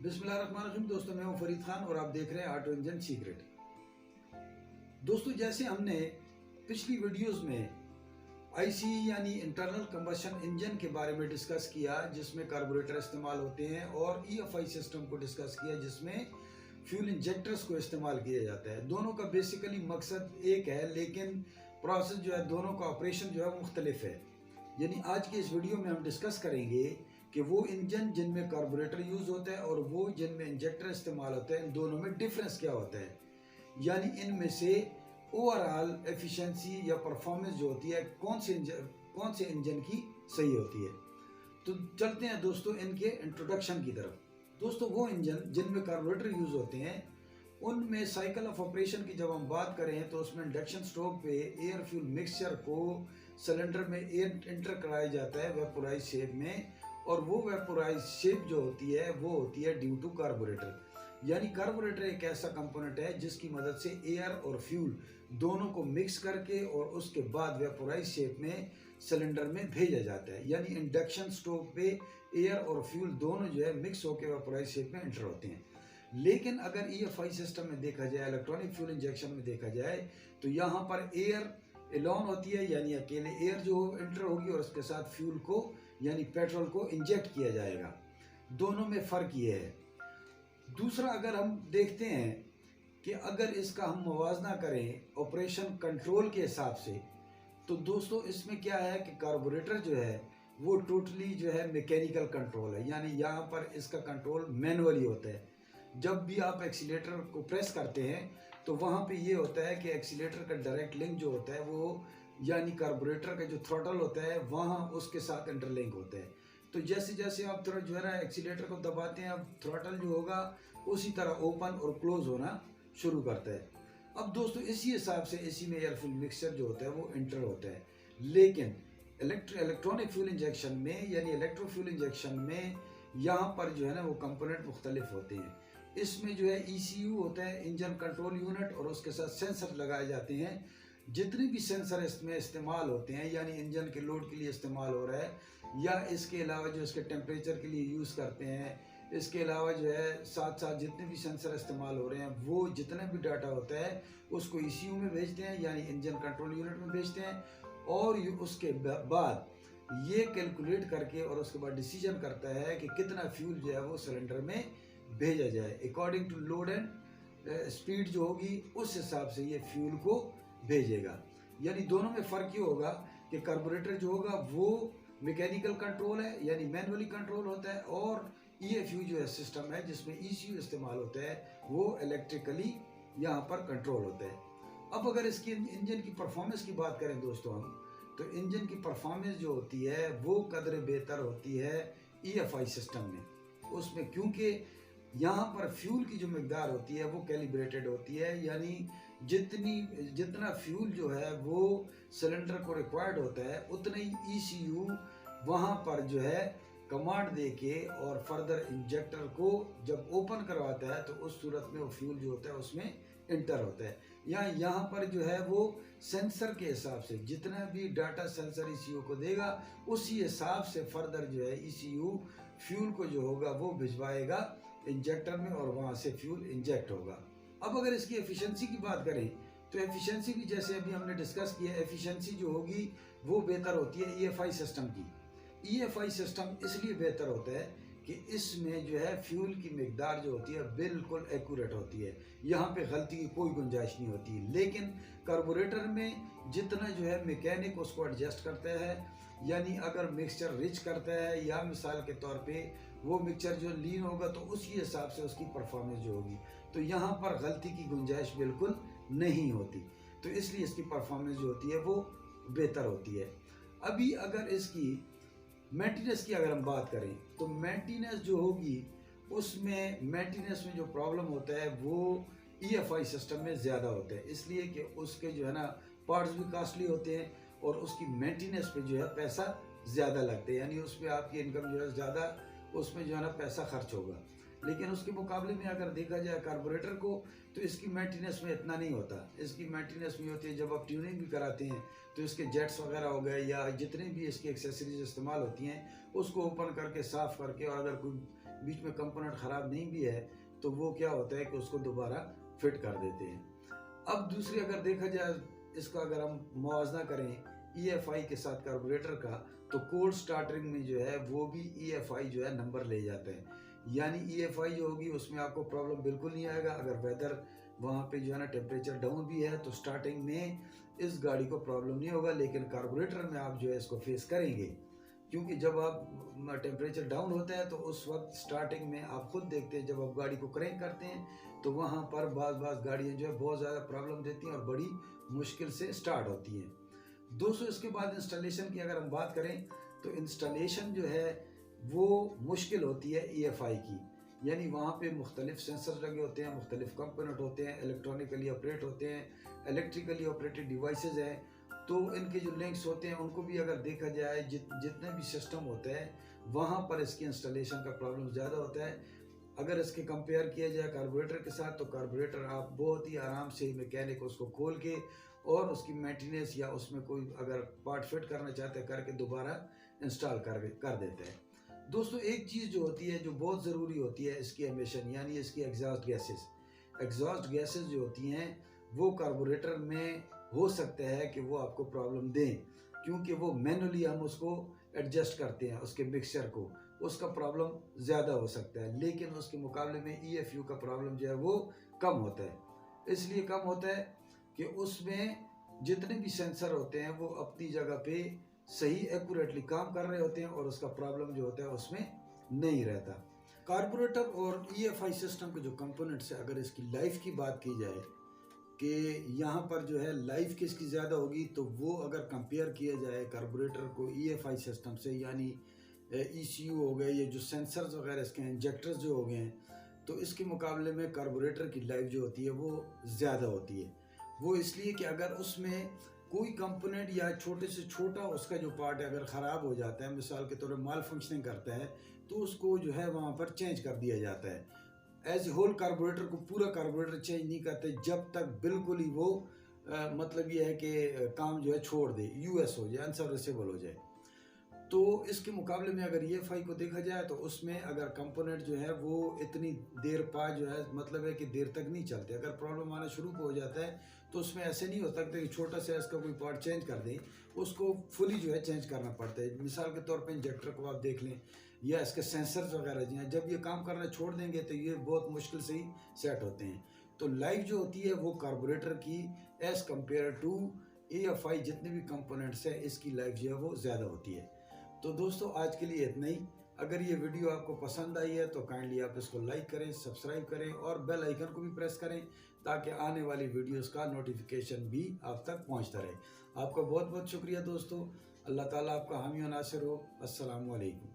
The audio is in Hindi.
बिस्मिल्लाहिर्रहमानिर्रहीम। दोस्तों, मैं हूं फरीद खान और आप देख रहे हैं ऑटो इंजन सीक्रेट। दोस्तों, जैसे हमने पिछली वीडियोस में आईसी यानी इंटरनल कंबशन इंजन के बारे में डिस्कस किया, जिसमें कार्बोरेटर इस्तेमाल होते हैं, और ईएफआई सिस्टम को डिस्कस किया जिसमें फ्यूल इंजेक्टर्स को इस्तेमाल किया जाता है। दोनों का बेसिकली मकसद एक है, लेकिन प्रोसेस जो है, दोनों का ऑपरेशन जो है वो मुख्तलिफ है। यानी आज के इस वीडियो में हम डिस्कस करेंगे कि वो इंजन जिनमें कार्बोरेटर यूज होता है और वो जिनमें इंजेक्टर इस्तेमाल होता है, इन दोनों में डिफरेंस क्या होता है, यानी इनमें से ओवरऑल एफिशिएंसी या परफॉर्मेंस जो होती है कौन से इंजन की सही होती है। तो चलते हैं दोस्तों इनके इंट्रोडक्शन की तरफ। दोस्तों, वो इंजन जिनमें कार्बोरेटर यूज होते हैं उनमें साइकिल ऑफ ऑपरेशन की जब हम बात करें तो उसमें इंडक्शन स्टोव पे एयर फ्यूल मिक्सचर को सिलेंडर में एयर इंटर कराया जाता है वेपोराइज शेप में, और वो वेपोराइज शेप जो होती है वो होती है ड्यू टू कार्बोरेटर। यानी कार्बोरेटर एक ऐसा कंपोनेंट है जिसकी मदद से एयर और फ्यूल दोनों को मिक्स करके और उसके बाद वेपोराइज शेप में सिलेंडर में भेजा जाता है। यानी इंडक्शन स्टोव पे एयर और फ्यूल दोनों जो है मिक्स होकर वेपोराइज शेप में एंटर होते हैं। लेकिन अगर ईएफआई सिस्टम में देखा जाए, इलेक्ट्रॉनिक फ्यूल इंजेक्शन में देखा जाए, तो यहाँ पर एयर एलोन होती है, यानी अकेले एयर जो एंटर होगी और उसके साथ फ्यूल को यानी पेट्रोल को इंजेक्ट किया जाएगा। दोनों में फ़र्क ये है। दूसरा, अगर हम देखते हैं कि अगर इसका हम मुवाजना करें ऑपरेशन कंट्रोल के हिसाब से, तो दोस्तों इसमें क्या है कि कार्बोरेटर जो है वो टोटली जो है मैकेनिकल कंट्रोल है, यानी यहाँ पर इसका कंट्रोल मैनुअली होता है। जब भी आप एक्सीलेटर को प्रेस करते हैं तो वहाँ पे ये होता है कि एक्सीलेटर का डायरेक्ट लिंक जो होता है वो यानी कार्बोरेटर का जो थ्रॉटल होता है वहाँ उसके साथ इंटरलिंक होता है। तो जैसे जैसे आप थोड़ा जो है ना एक्सीलेटर को दबाते हैं, अब थ्रॉटल जो होगा उसी तरह ओपन और क्लोज होना शुरू करता है। अब दोस्तों इसी हिसाब से इसी में एयर फ्यूल मिक्सचर जो होता है वो इंटर होता है। लेकिन इलेक्ट्रॉनिक फ्यूल इंजेक्शन में यानी इलेक्ट्रो फ्यूल इंजेक्शन में यहाँ पर जो है ना वो कंपोनेंट मुख्तलिफ होते हैं। इसमें जो है ईसीयू होता है, इंजन कंट्रोल यूनिट, और उसके साथ सेंसर लगाए जाते हैं। जितने भी सेंसर इसमें इस्तेमाल होते हैं, यानी इंजन के लोड के लिए इस्तेमाल हो रहा है या इसके अलावा जो इसके टेम्परेचर के लिए यूज़ करते हैं, इसके अलावा जो है साथ साथ जितने भी सेंसर इस्तेमाल हो रहे हैं वो जितना भी डाटा होता है उसको ईसीयू में भेजते हैं, यानी इंजन कंट्रोल यूनिट में भेजते हैं, और उसके बाद ये कैलकुलेट करके और उसके बाद डिसीजन करता है कि कितना फ्यूल जो है वो सिलेंडर में भेजा जाए। According to load and speed जो होगी उस हिसाब से ये फ्यूल को भेजेगा। यानी दोनों में फ़र्क ये होगा कि कार्बोरेटर जो होगा वो मैकेनिकल कंट्रोल है यानी मैनुअली कंट्रोल होता है, और ईएफयू जो है सिस्टम है जिसमें ईसीयू इस्तेमाल होता है वो इलेक्ट्रिकली यहाँ पर कंट्रोल होता है। अब अगर इसकी इंजन की परफॉर्मेंस की बात करें दोस्तों हम, तो इंजन की परफॉर्मेंस जो होती है वो कदर बेहतर होती है ईएफआई सिस्टम में। उसमें क्योंकि यहाँ पर फ्यूल की जो मकदार होती है वो कैलिब्रेटेड होती है, यानी जितना फ्यूल जो है वो सिलेंडर को रिक्वायर्ड होता है उतना ही ईसीयू वहाँ पर जो है कमांड दे के और फर्दर इंजेक्टर को जब ओपन करवाता है तो उस सूरत में वो फ्यूल जो होता है उसमें इंटर होता है। यहाँ पर जो है वो सेंसर के हिसाब से जितना भी डाटा सेंसर ईसीयू को देगा उसी हिसाब से फर्दर जो है ईसीयू फ्यूल को जो होगा वो भिजवाएगा इंजेक्टर में और वहाँ से फ्यूल इंजेक्ट होगा। अब अगर इसकी एफिशिएंसी की बात करें तो एफिशिएंसी भी जैसे अभी हमने डिस्कस किया, एफिशिएंसी जो होगी वो बेहतर होती है ईएफआई सिस्टम की। ईएफआई सिस्टम इसलिए बेहतर होता है कि इसमें जो है फ्यूल की मकदार जो होती है बिल्कुल एक्यूरेट होती है, यहाँ पे गलती की कोई गुंजाइश नहीं होती है। लेकिन कार्बोरेटर में जितना जो है मैकेनिक उसको एडजस्ट करता है, यानी अगर मिक्सचर रिच करता है या मिसाल के तौर पे वो मिक्सचर जो लीन होगा तो उसी हिसाब से उसकी परफॉर्मेंस जो होगी, तो यहाँ पर गलती की गुंजाइश बिल्कुल नहीं होती, तो इसलिए इसकी परफॉर्मेंस जो होती है वो बेहतर होती है। अभी अगर इसकी मेंटेनेंस की अगर हम बात करें तो मेंटेनेंस जो होगी उसमें मेंटेनेंस में जो प्रॉब्लम होता है वो ईएफआई सिस्टम में ज़्यादा होता है, इसलिए कि उसके जो है ना पार्ट्स भी कॉस्टली होते हैं और उसकी मेंटेनेंस पे जो है पैसा ज़्यादा लगता है, यानी उस पर आपकी इनकम जो है ज़्यादा उसमें जो है ना पैसा खर्च होगा। लेकिन उसके मुकाबले में अगर देखा जाए कार्बोरेटर को तो इसकी मेंटेनेंस में इतना नहीं होता। इसकी मेंटेनेंस में होती है जब आप ट्यूनिंग भी कराते हैं तो इसके जेट्स वगैरह हो गए या जितने भी इसकी एक्सेसरीज इस्तेमाल होती हैं उसको ओपन करके साफ़ करके, और अगर कोई बीच में कंपोनेंट ख़राब नहीं भी है तो वो क्या होता है कि उसको दोबारा फिट कर देते हैं। अब दूसरी अगर देखा जाए इसका, अगर हम मुआवजा करें EFI के साथ कार्बोरेटर का, तो कोल्ड स्टार्टिंग में जो है वो भी EFI जो है नंबर ले जाते हैं। यानी EFI जो होगी उसमें आपको प्रॉब्लम बिल्कुल नहीं आएगा। अगर वेदर वहाँ पे जो है ना टेम्परेचर डाउन भी है तो स्टार्टिंग में इस गाड़ी को प्रॉब्लम नहीं होगा, लेकिन कार्बोरेटर में आप जो है इसको फेस करेंगे, क्योंकि जब आप टेम्परेचर डाउन होता है तो उस वक्त स्टार्टिंग में आप खुद देखते हैं जब आप गाड़ी को क्रैंक करते हैं तो वहाँ पर बाज़ गाड़ियाँ जो है बहुत ज़्यादा प्रॉब्लम देती हैं और बड़ी मुश्किल से स्टार्ट होती हैं। दोस्तों इसके बाद इंस्टॉलेशन की अगर हम बात करें तो इंस्टॉलेशन जो है वो मुश्किल होती है EFI की। यानी वहाँ पे मुख्तलिफ सेंसर लगे होते हैं, मुख्तलिफ कंपोनेंट होते हैं, इलेक्ट्रॉनिकली ऑपरेट होते हैं, इलेक्ट्रिकली ऑपरेटेड डिवाइसेज हैं, तो इनके जो लिंक्स होते हैं उनको भी अगर देखा जाए जितने भी सिस्टम होते हैं वहाँ पर इसकी इंस्टॉलेशन का प्रॉब्लम ज़्यादा होता है। अगर इसके कंपेयर किया जाए कार्बोरेटर के साथ तो कार्बोरेटर आप बहुत ही आराम से मैकेनिक उसको खोल के और उसकी मेंटेनेंस या उसमें कोई अगर पार्ट फिट करना चाहते हैं करके दोबारा इंस्टॉल कर देते हैं। दोस्तों एक चीज़ जो होती है जो बहुत ज़रूरी होती है इसकी एमिशन, यानी इसकी एग्जॉस्ट गैसेस जो होती हैं वो कार्बोरेटर में हो सकता है कि वो आपको प्रॉब्लम दें, क्योंकि वो मैनुअली हम उसको एडजस्ट करते हैं उसके मिक्सचर को, उसका प्रॉब्लम ज़्यादा हो सकता है, लेकिन उसके मुकाबले में EFU का प्रॉब्लम जो है वो कम होता है। इसलिए कम होता है कि उसमें जितने भी सेंसर होते हैं वो अपनी जगह पे सही एक्यूरेटली काम कर रहे होते हैं और उसका प्रॉब्लम जो होता है उसमें नहीं रहता। कार्बोरेटर और EFI सिस्टम के जो कंपोनेंट्स है, अगर इसकी लाइफ की बात की जाए कि यहाँ पर जो है लाइफ किसकी ज़्यादा होगी, तो वो अगर कंपेयर किया जाए कार्बोरेटर को EFI सिस्टम से, यानी ECU हो गए, ये जो सेंसर्स वगैरह इसके इंजेक्टर्स जो हो गए हैं, तो इसके मुकाबले में कार्बोरेटर की लाइफ जो होती है वो ज़्यादा होती है। वो इसलिए कि अगर उसमें कोई कंपोनेंट या छोटे से छोटा उसका जो पार्ट है अगर ख़राब हो जाता है, मिसाल के तौर पर माल फंक्शनिंग करता है, तो उसको जो है वहाँ पर चेंज कर दिया जाता है। एज ए होल कार्बोरेटर को पूरा कार्बोरेटर चेंज नहीं करते जब तक बिल्कुल ही वो मतलब ये है कि काम जो है छोड़ दे, US हो जाए, अनसर्विसेबल हो जाए। तो इसके मुकाबले में अगर EFI को देखा जाए तो उसमें अगर कंपोनेंट जो है वो इतनी देर पा जो है मतलब है कि देर तक नहीं चलते। अगर प्रॉब्लम आना शुरू हो जाता है तो उसमें ऐसे नहीं हो सकता कि छोटा सा इसका कोई पार्ट चेंज कर दें, उसको फुली जो है चेंज करना पड़ता है। मिसाल के तौर पे इंजेक्टर को आप देख लें या इसके सेंसर्स वगैरह जो हैं, जब ये काम करना छोड़ देंगे तो ये बहुत मुश्किल से ही सेट होते हैं। तो लाइफ जो होती है वो कार्बोरेटर की एज़ कम्पेयर टू EFI जितने भी कंपोनेंट्स हैं इसकी लाइफ जो है वो ज़्यादा होती है। तो दोस्तों आज के लिए इतना ही। अगर ये वीडियो आपको पसंद आई है तो काइंडली आप इसको लाइक करें, सब्सक्राइब करें और बेल आइकन को भी प्रेस करें ताकि आने वाली वीडियोस का नोटिफिकेशन भी आप तक पहुंचता रहे। आपका बहुत बहुत शुक्रिया दोस्तों। अल्लाह ताला आपका हामी और नासिर हो। अस्सलाम वालेकुम।